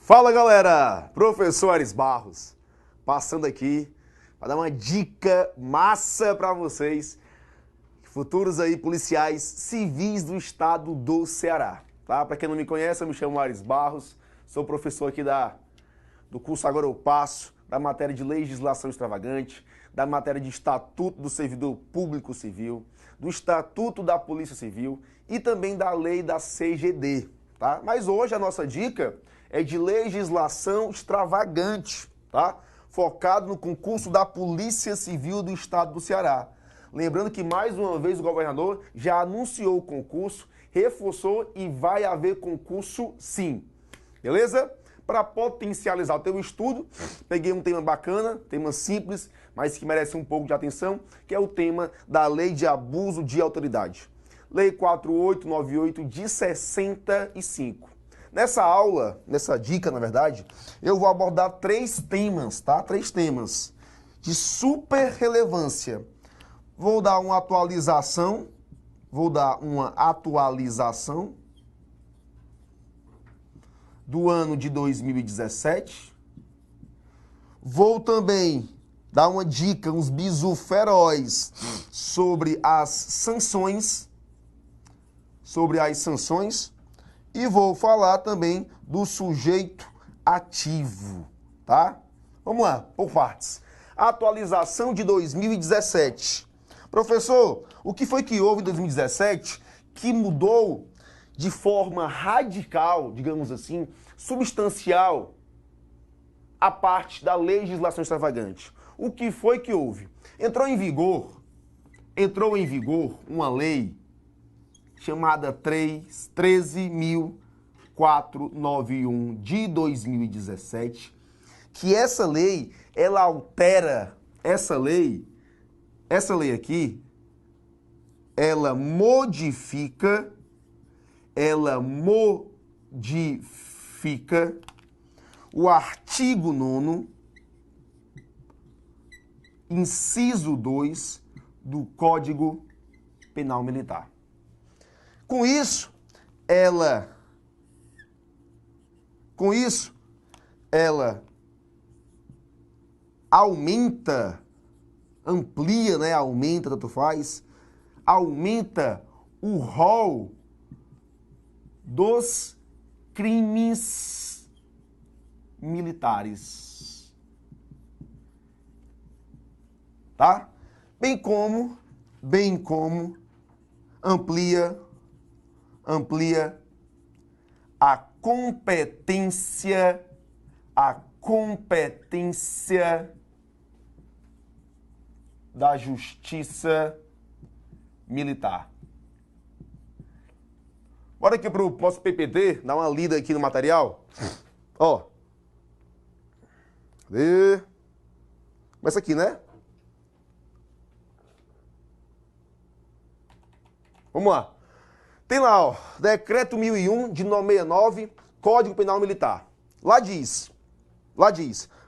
Fala galera, professor Aris Barros, passando aqui para dar uma dica massa para vocês, futuros aí policiais civis do estado do Ceará, tá? Para quem não me conhece, eu me chamo Aris Barros, sou professor aqui do curso Agora Eu Passo, da matéria de legislação extravagante, da matéria de Estatuto do Servidor Público Civil, do Estatuto da Polícia Civil e também da lei da CGD, tá? Mas hoje a nossa dica é de legislação extravagante, tá? Focado no concurso da Polícia Civil do Estado do Ceará. Lembrando que mais uma vez o governador já anunciou o concurso, reforçou e vai haver concurso sim, beleza? Para potencializar o teu estudo, peguei um tema bacana, tema simples, mas que merece um pouco de atenção, que é o tema da Lei de Abuso de Autoridade. Lei 4898 de 65. Nessa aula, nessa dica, na verdade, eu vou abordar três temas, tá? Três temas de super relevância. Vou dar uma atualização do ano de 2017. Vou também dar uma dica, uns bizu feroz sobre as sanções, e vou falar também do sujeito ativo, tá? Vamos lá, por partes. Atualização de 2017. Professor, o que foi que houve em 2017 que mudou de forma radical, digamos assim, substancial, a parte da legislação extravagante? O que foi que houve? Entrou em vigor uma lei chamada 13.491 de 2017, que essa lei, ela altera, essa lei aqui, ela modifica o artigo 9º, inciso 2 do Código Penal Militar. Com isso, ela aumenta, amplia, né? Aumenta, tanto faz, aumenta o rol dos crimes militares, tá? Bem como amplia a competência da justiça militar. Bora aqui pro nosso PPT, dar uma lida aqui no material. Ó. Cadê? Começa aqui, né? Vamos lá. Tem lá, ó, Decreto 1001 de 69, Código Penal Militar. Lá diz,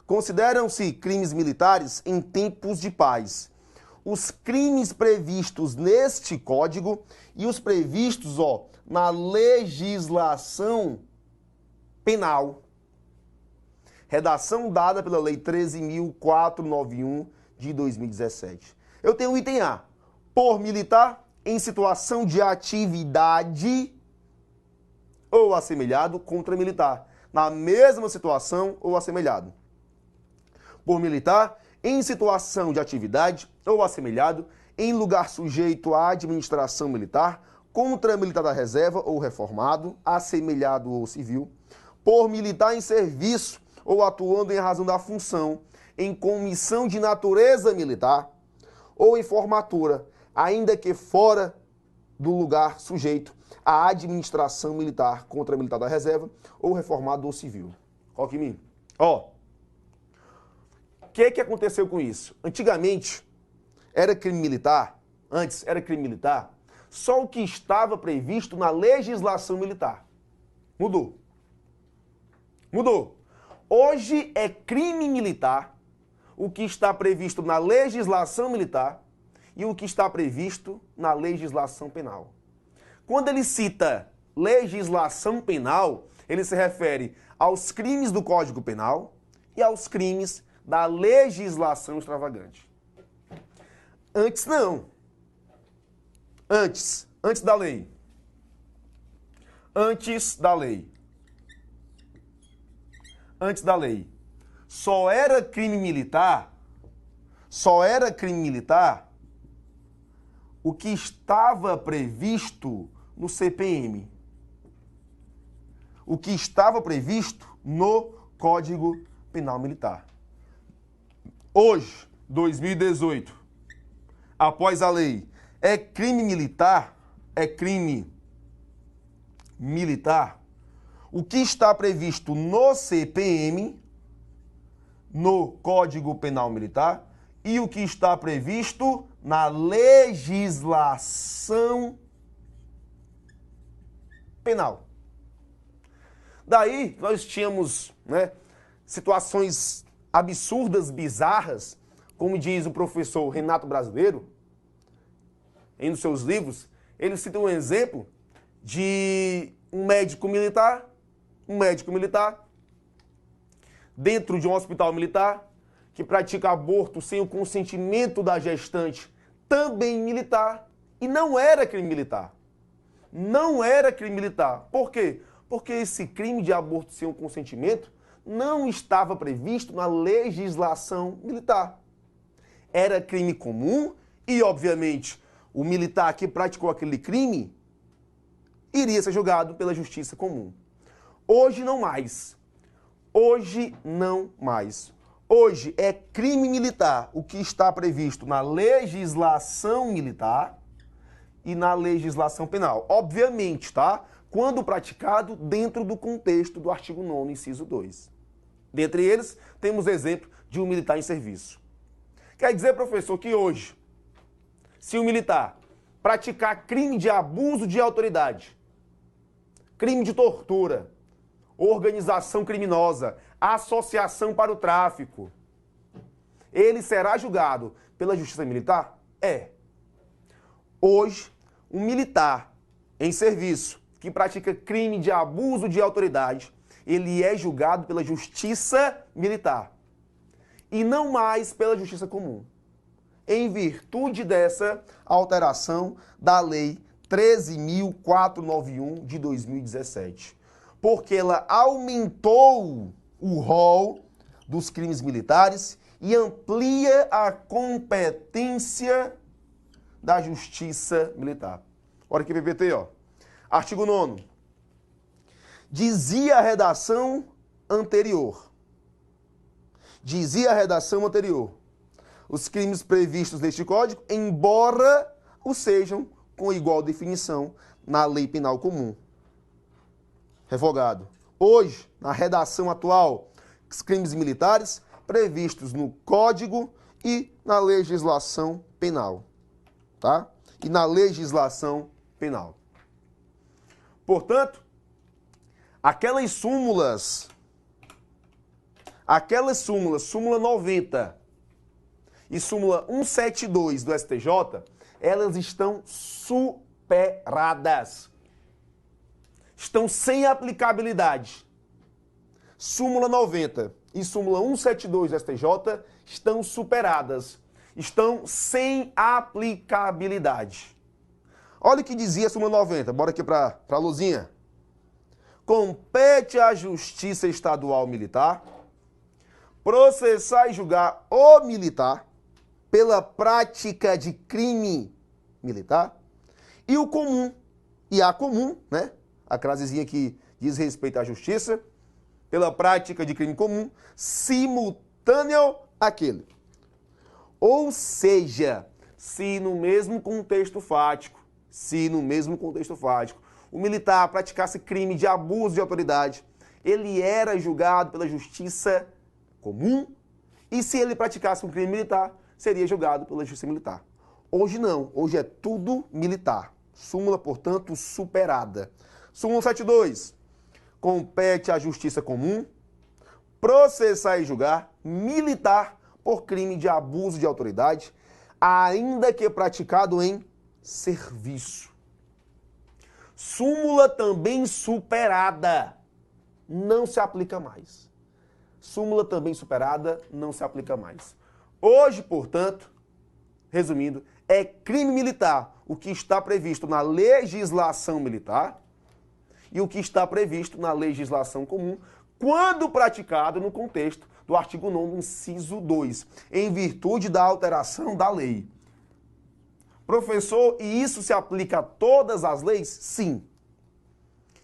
consideram-se crimes militares em tempos de paz os crimes previstos neste código e os previstos, ó, na legislação penal. Redação dada pela Lei 13.491 de 2017. Eu tenho o item A. Por militar em situação de atividade ou assemelhado contra militar. Na mesma situação ou assemelhado. Por militar em situação de atividade ou assemelhado em lugar sujeito à administração militar contra militar da reserva ou reformado, assemelhado ou civil. Por militar em serviço ou atuando em razão da função em comissão de natureza militar ou em formatura, ainda que fora do lugar sujeito à administração militar contra militar da reserva ou reformado ou civil. Coloque em mim. Ó, o que aconteceu com isso? Antigamente, era crime militar, só o que estava previsto na legislação militar. Mudou. Hoje é crime militar o que está previsto na legislação militar e o que está previsto na legislação penal. Quando ele cita legislação penal, ele se refere aos crimes do Código Penal e aos crimes da legislação extravagante. Antes não. Antes da lei. Antes da lei. Antes da lei. Só era crime militar o que estava previsto no CPM. O que estava previsto no Código Penal Militar. Hoje, 2018, após a lei, é crime militar, o que está previsto no CPM, no Código Penal Militar, e o que está previsto na legislação penal. Daí, nós tínhamos, situações absurdas, bizarras, como diz o professor Renato Brasileiro, em um dos seus livros, ele cita um exemplo de um médico militar, dentro de um hospital militar, que pratica aborto sem o consentimento da gestante, também militar, e não era crime militar. Não era crime militar. Por quê? Porque esse crime de aborto sem o consentimento não estava previsto na legislação militar. Era crime comum e, obviamente, o militar que praticou aquele crime iria ser julgado pela justiça comum. Hoje não mais. Hoje não mais. Hoje é crime militar o que está previsto na legislação militar e na legislação penal. Obviamente, tá? Quando praticado dentro do contexto do artigo 9º, inciso 2. Dentre eles, temos exemplo de um militar em serviço. Quer dizer, professor, que hoje, se o militar praticar crime de abuso de autoridade, crime de tortura, organização criminosa, associação para o tráfico, ele será julgado pela justiça militar? É. Hoje, um militar em serviço que pratica crime de abuso de autoridade, ele é julgado pela justiça militar e não mais pela justiça comum, em virtude dessa alteração da Lei 13.491 de 2017. Porque ela aumentou o rol dos crimes militares e amplia a competência da justiça militar. Olha aqui, PPT, ó. Artigo 9º. Dizia a redação anterior. Os crimes previstos neste Código, embora o sejam com igual definição na Lei Penal Comum. Revogado. Hoje, na redação atual, os crimes militares previstos no Código e na legislação penal. Tá? E na legislação penal. Portanto, aquelas súmulas, súmula 90 e súmula 172 do STJ, elas estão superadas. Estão sem aplicabilidade. Súmula 90 e súmula 172 do STJ estão superadas. Estão sem aplicabilidade. Olha o que dizia a súmula 90. Bora aqui para a luzinha. Compete à Justiça Estadual Militar processar e julgar o militar pela prática de crime militar e o comum, e a comum, né? A frasezinha que diz respeito à justiça, pela prática de crime comum, simultâneo àquele. Ou seja, se no mesmo contexto fático, o militar praticasse crime de abuso de autoridade, ele era julgado pela justiça comum, e se ele praticasse um crime militar, seria julgado pela justiça militar. Hoje não, hoje é tudo militar. Súmula, portanto, superada. Súmula 172. Compete à justiça comum processar e julgar militar por crime de abuso de autoridade, ainda que praticado em serviço. Súmula também superada. não se aplica mais. Súmula também superada, não se aplica mais. Hoje, portanto, resumindo, é crime militar o que está previsto na legislação militar e o que está previsto na legislação comum, quando praticado no contexto do artigo 9º, inciso 2, em virtude da alteração da lei. Professor, e isso se aplica a todas as leis? Sim.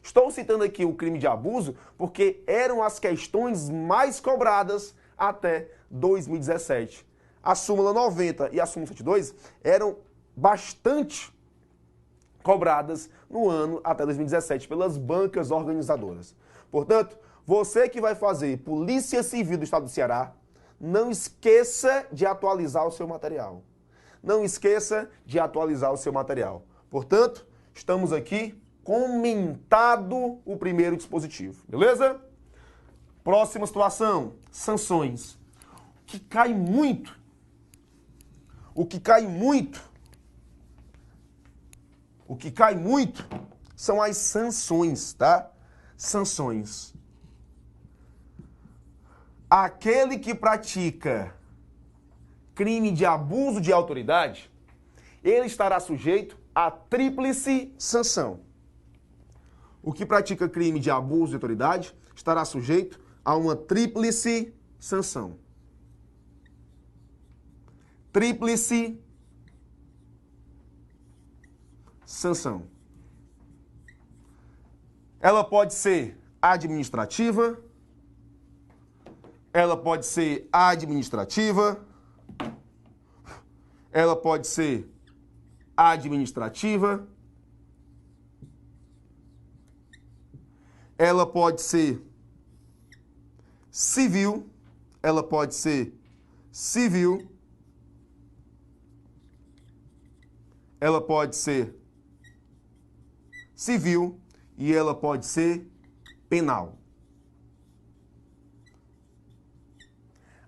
Estou citando aqui o crime de abuso porque eram as questões mais cobradas até 2017. A súmula 90 e a súmula 102 eram bastante cobradas no ano até 2017 pelas bancas organizadoras. Portanto, você que vai fazer Polícia Civil do Estado do Ceará, não esqueça de atualizar o seu material. Não esqueça de atualizar o seu material. Portanto, estamos aqui comentado o primeiro dispositivo, beleza? Próxima situação, sanções. O que cai muito são as sanções, tá? Sanções. Aquele que pratica crime de abuso de autoridade, ele estará sujeito à tríplice sanção. O que pratica crime de abuso de autoridade estará sujeito a uma tríplice sanção. Tríplice sanção. Ela pode ser administrativa, ela pode ser administrativa, ela pode ser administrativa, ela pode ser civil, ela pode ser civil, ela pode ser civil e ela pode ser penal.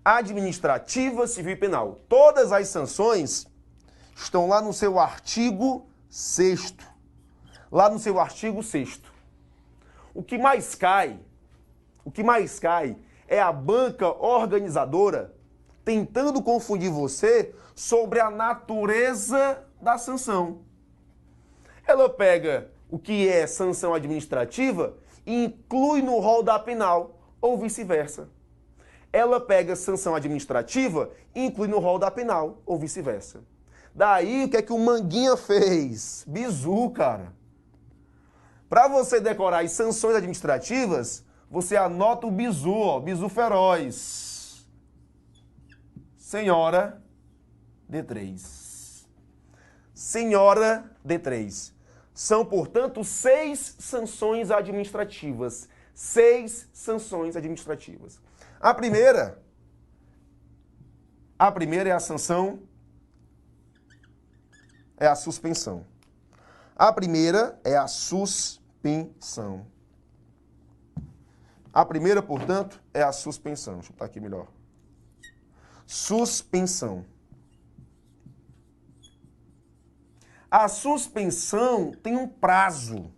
Administrativa, civil e penal. Todas as sanções estão lá no seu artigo 6º. Lá no seu artigo 6º. O que mais cai é a banca organizadora tentando confundir você sobre a natureza da sanção. Ela pega o que é sanção administrativa e inclui no rol da penal, ou vice-versa. Ela pega sanção administrativa e inclui no rol da penal, ou vice-versa. Daí, o que é que o Manguinha fez? Bizu, cara. Para você decorar as sanções administrativas, você anota o bizu, ó, bizu feroz. Senhora D3. Senhora D3. São, portanto, 6 sanções administrativas. 6 sanções administrativas. A primeira é a sanção, é a suspensão. A primeira é a suspensão. A primeira, portanto, é a suspensão. Deixa eu botar aqui melhor. Suspensão. A suspensão tem um prazo.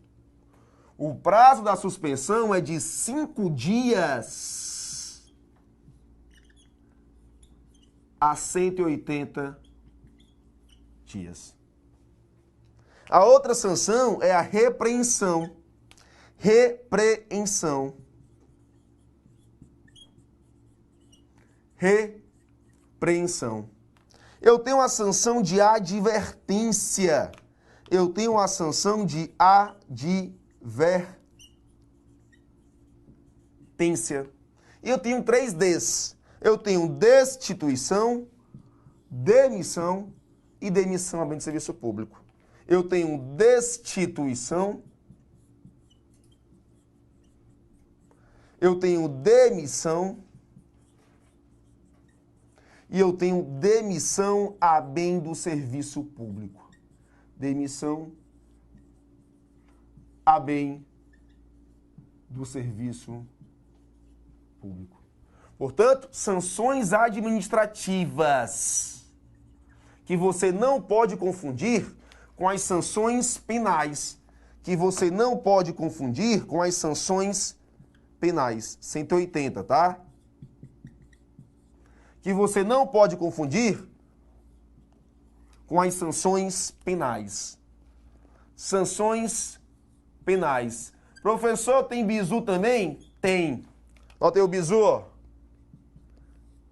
O prazo da suspensão é de 5 dias a 180 dias. A outra sanção é a repreensão. Repreensão. Repreensão. Eu tenho a sanção de advertência. Eu tenho a sanção de advertência. E eu tenho 3 Ds. Eu tenho destituição, demissão e demissão a bem de serviço público. Eu tenho destituição, eu tenho demissão e eu tenho demissão a bem do serviço público. Demissão a bem do serviço público. Portanto, sanções administrativas que você não pode confundir com as sanções penais, que você não pode confundir com as sanções penais, 180, tá? Que você não pode confundir com as sanções penais. Sanções penais. Professor, tem bizu também? Tem. Nota aí o bizu, ó.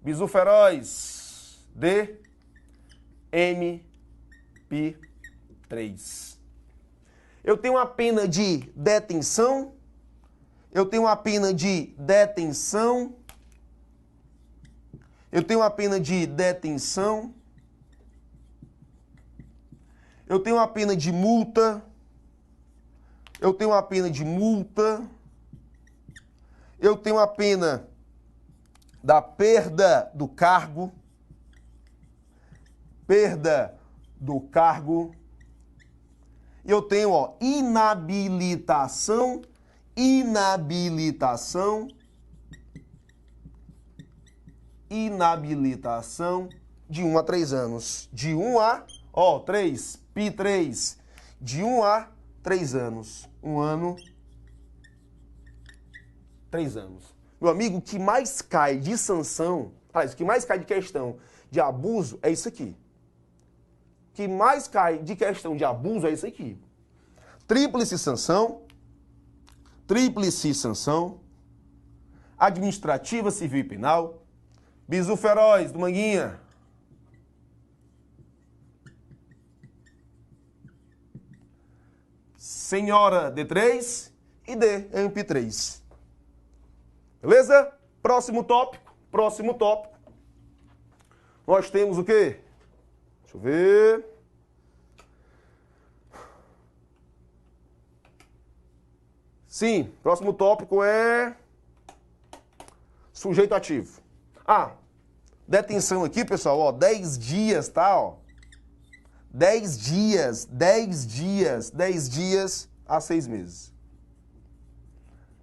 Bizu feroz. DMP3. Eu tenho uma pena de detenção. Eu tenho uma pena de detenção. Eu tenho uma pena de detenção. Eu tenho uma pena de multa. Eu tenho uma pena de multa. Eu tenho a pena da perda do cargo. Perda do cargo. E eu tenho, ó, inabilitação. Inabilitação. Inabilitação de 1 a 3 anos. De 1 a, ó, 3, P3. De 1 a 3 anos. 1 ano, 3 anos. Meu amigo, o que mais cai de sanção, o que mais cai de questão de abuso é isso aqui. O que mais cai de questão de abuso é isso aqui. Tríplice sanção, administrativa, civil e penal, bizu feroz do Manguinha. Senhora D3 e DMP3. Beleza? Próximo tópico. Nós temos o quê? Deixa eu ver. Sim, próximo tópico é sujeito ativo. Ah, detenção aqui, pessoal, ó, 10 dias, tá, ó. 10 dias a 6 meses.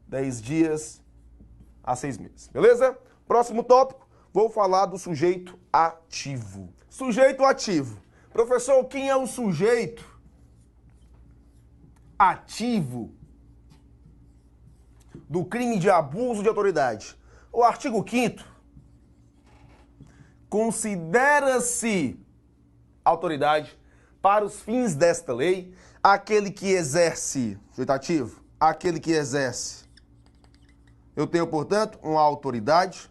10 dias a 6 meses, beleza? Próximo tópico, vou falar do sujeito ativo. Sujeito ativo. Professor, quem é o sujeito ativo do crime de abuso de autoridade? O artigo 5º considera-se autoridade para os fins desta lei aquele que exerce, sujeito ativo, aquele que exerce. Eu tenho, portanto, uma autoridade.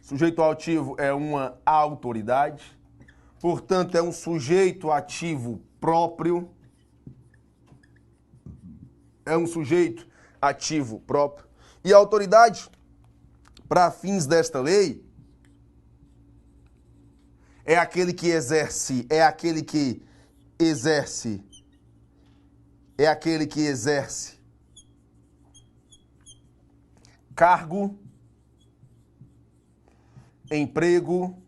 Sujeito ativo é uma autoridade. Portanto, é um sujeito ativo próprio. É um sujeito ativo próprio. E a autoridade, para fins desta lei, é aquele que exerce, cargo, emprego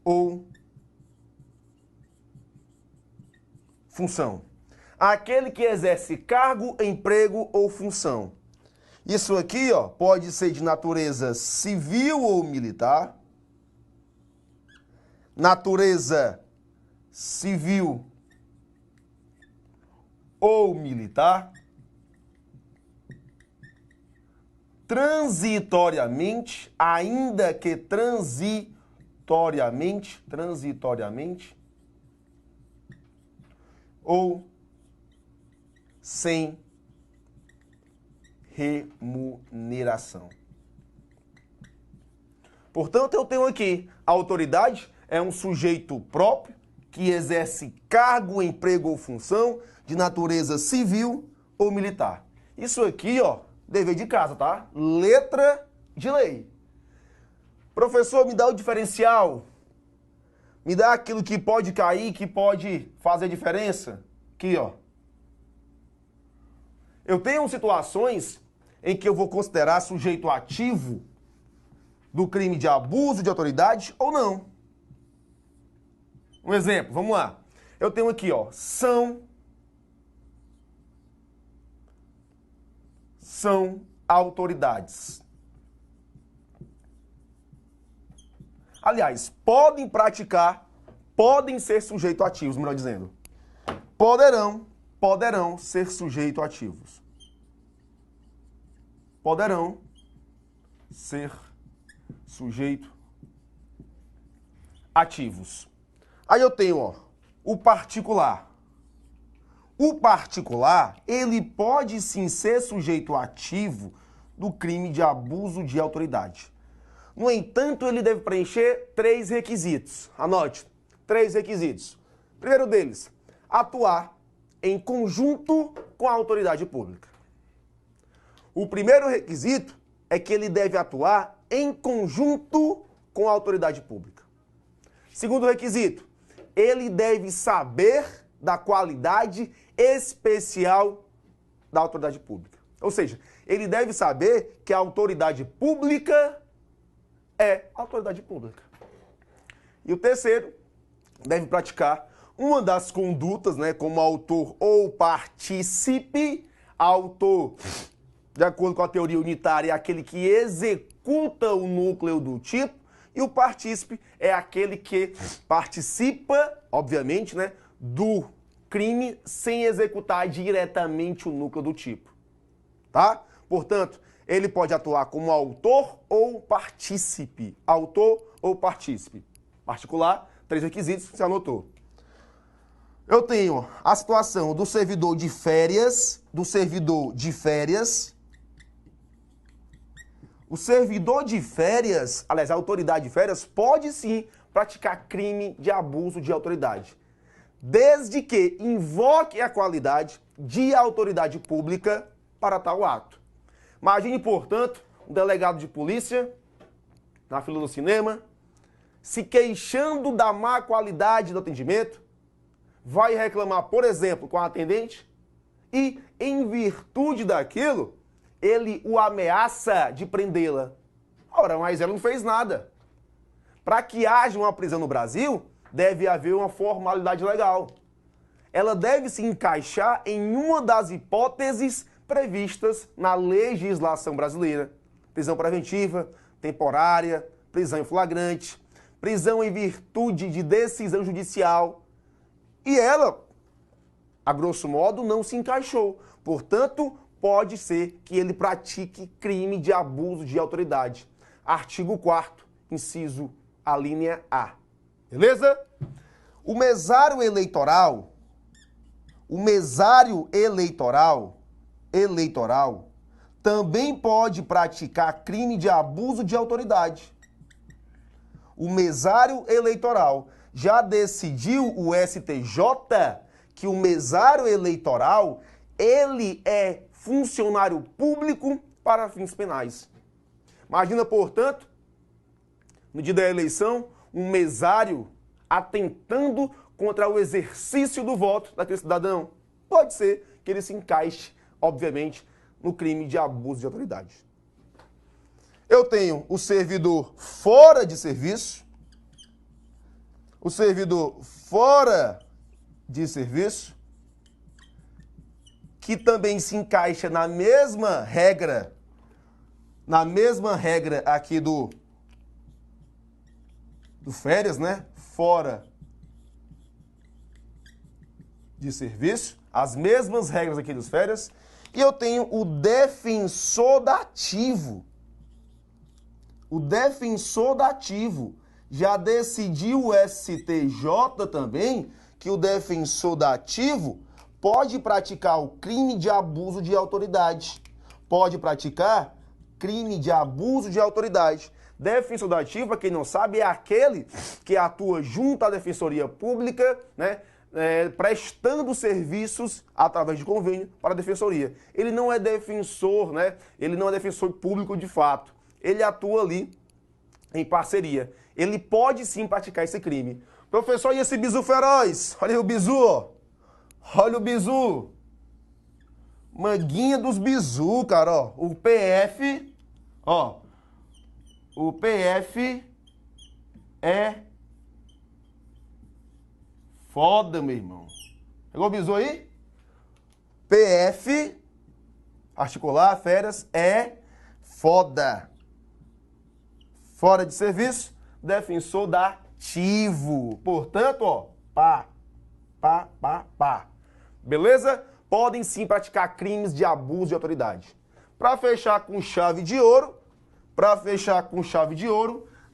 ou função. Aquele que exerce cargo, emprego ou função. Isso aqui, ó, pode ser de natureza civil ou militar. Natureza civil ou militar. Transitoriamente, ainda que transitoriamente, ou sem remuneração. Portanto, eu tenho aqui, a autoridade é um sujeito próprio que exerce cargo, emprego ou função de natureza civil ou militar. Isso aqui, ó, dever de casa, tá? Letra de lei. Professor, me dá o diferencial. Me dá aquilo que pode cair, que pode fazer diferença. Aqui, ó. Eu tenho situações em que eu vou considerar sujeito ativo do crime de abuso de autoridade ou não. Um exemplo, vamos lá. Eu tenho aqui, ó, são autoridades. Aliás, podem praticar, podem ser sujeito ativos, melhor dizendo. Poderão poderão ser sujeito ativos. Poderão ser sujeito ativos. Aí eu tenho, ó, o particular. O particular, ele pode sim ser sujeito ativo do crime de abuso de autoridade. No entanto, ele deve preencher 3 requisitos. Anote, 3 requisitos. Primeiro deles, atuar em conjunto com a autoridade pública. O primeiro requisito é que ele deve atuar em conjunto com a autoridade pública. Segundo requisito, ele deve saber da qualidade especial da autoridade pública. Ou seja, ele deve saber que a autoridade pública é autoridade pública. E o terceiro, deve praticar uma das condutas, né, como autor ou partícipe. Autor, de acordo com a teoria unitária, é aquele que executa o núcleo do tipo, e o partícipe é aquele que participa, obviamente, né, do crime sem executar diretamente o núcleo do tipo. Tá? Portanto, ele pode atuar como autor ou partícipe. Autor ou partícipe. Particular, 3 requisitos, você anotou. Eu tenho a situação do servidor de férias, O servidor de férias, aliás, a autoridade de férias, pode sim praticar crime de abuso de autoridade, desde que invoque a qualidade de autoridade pública para tal ato. Imagine, portanto, um delegado de polícia, na fila do cinema, se queixando da má qualidade do atendimento, vai reclamar, por exemplo, com a atendente e, em virtude daquilo, ele o ameaça de prendê-la. Ora, mas ela não fez nada. Para que haja uma prisão no Brasil, deve haver uma formalidade legal. Ela deve se encaixar em uma das hipóteses previstas na legislação brasileira. Prisão preventiva, temporária, prisão em flagrante, prisão em virtude de decisão judicial. E ela, a grosso modo, não se encaixou. Portanto, pode ser que ele pratique crime de abuso de autoridade. Artigo 4º, inciso a linha A. Beleza? O mesário eleitoral também pode praticar crime de abuso de autoridade. O mesário eleitoral já decidiu o STJ que o mesário eleitoral, ele é funcionário público para fins penais. Imagina, portanto, no dia da eleição, um mesário atentando contra o exercício do voto daquele cidadão. Pode ser que ele se encaixe, obviamente, no crime de abuso de autoridade. Eu tenho o servidor fora de serviço. O servidor fora de serviço, que também se encaixa na mesma regra aqui do férias, né? Fora de serviço, as mesmas regras aqui dos férias. E eu tenho o defensor dativo. O defensor dativo. Já decidiu o STJ também que o defensor dativo pode praticar o crime de abuso de autoridade. Pode praticar crime de abuso de autoridade. Defensor dativo, para quem não sabe, é aquele que atua junto à Defensoria Pública, né, prestando serviços através de convênio para a Defensoria. Ele não é defensor, né? Ele não é defensor público de fato. Ele atua ali em parceria. Ele pode sim praticar esse crime. Professor, e esse bizu feroz? Olha aí o bizu, ó. Olha o bizu. Manguinha dos bizu, cara, ó. O PF, ó. O PF é foda, meu irmão. Pegou o bizu aí? PF, articular, férias, é foda. Fora de serviço, defensor dativo. Portanto, ó, pá. Beleza? Podem sim praticar crimes de abuso de autoridade. Para fechar com chave de ouro,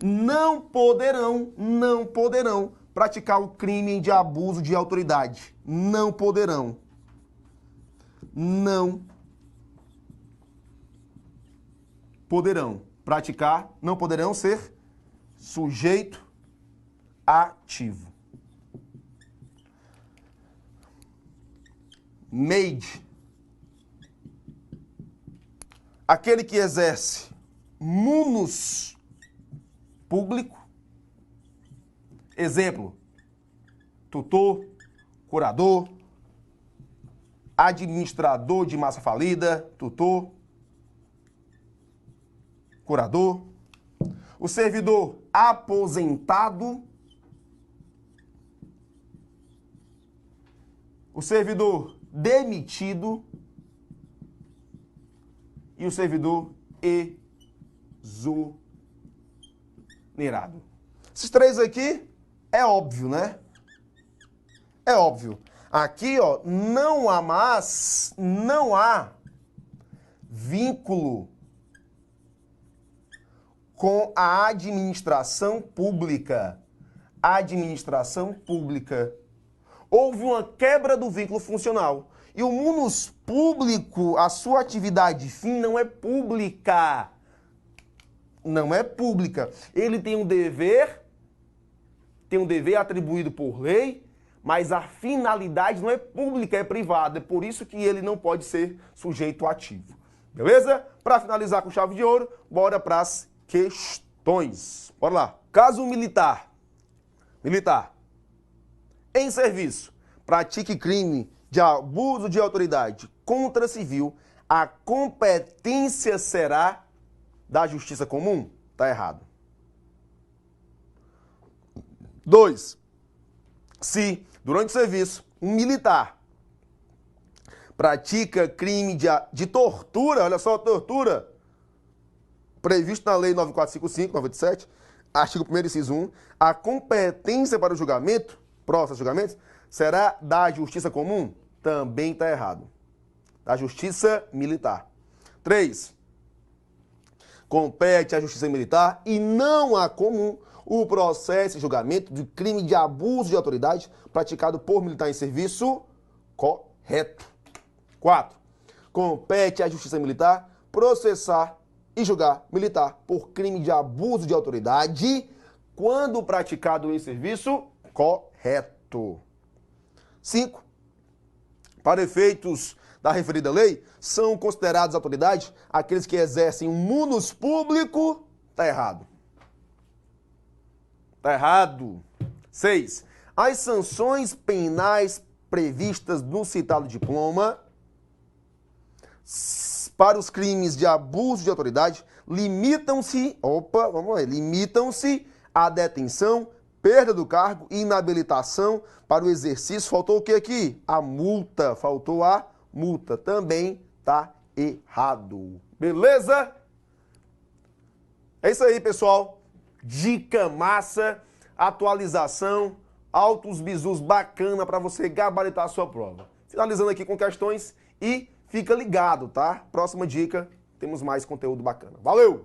não poderão praticar o crime de abuso de autoridade. Não poderão praticar, não poderão ser sujeito ativo. Made. Aquele que exerce munus público. Exemplo: tutor, curador, administrador de massa falida, tutor, curador, o servidor aposentado, o servidor demitido e o servidor exonerado. Esses três aqui é óbvio, né? É óbvio. Aqui, ó, não há vínculo com a administração pública. Administração pública. Houve uma quebra do vínculo funcional. E o munus público, a sua atividade fim não é pública. Não é pública. Ele tem um dever atribuído por lei, mas a finalidade não é pública, é privada. É por isso que ele não pode ser sujeito ativo. Beleza? Para finalizar com chave de ouro, bora para as questões. Bora lá. Caso militar. Em serviço, pratique crime de abuso de autoridade contra civil, a competência será da justiça comum? Tá errado. 2. Se, durante o serviço, um militar pratica crime de tortura, olha só, tortura, previsto na Lei 9455, 97, artigo 1º, inciso 1, a competência para o julgamento, processo de julgamento, será da justiça comum? Também está errado. Da justiça militar. 3. Compete à justiça militar e não à comum o processo e julgamento de crime de abuso de autoridade praticado por militar em serviço. Correto. 4. Compete à justiça militar processar e julgar militar por crime de abuso de autoridade quando praticado em serviço. Correto. 5. Para efeitos da referida lei, são considerados autoridades aqueles que exercem um munus público. Tá errado. Tá errado. 6. As sanções penais previstas no citado diploma para os crimes de abuso de autoridade limitam-se à detenção, perda do cargo e inabilitação para o exercício. Faltou o que aqui? A multa. Faltou a multa. Também tá errado. Beleza? É isso aí, pessoal. Dica massa, atualização, altos bizus bacana para você gabaritar a sua prova. Finalizando aqui com questões e fica ligado, tá? Próxima dica, temos mais conteúdo bacana. Valeu!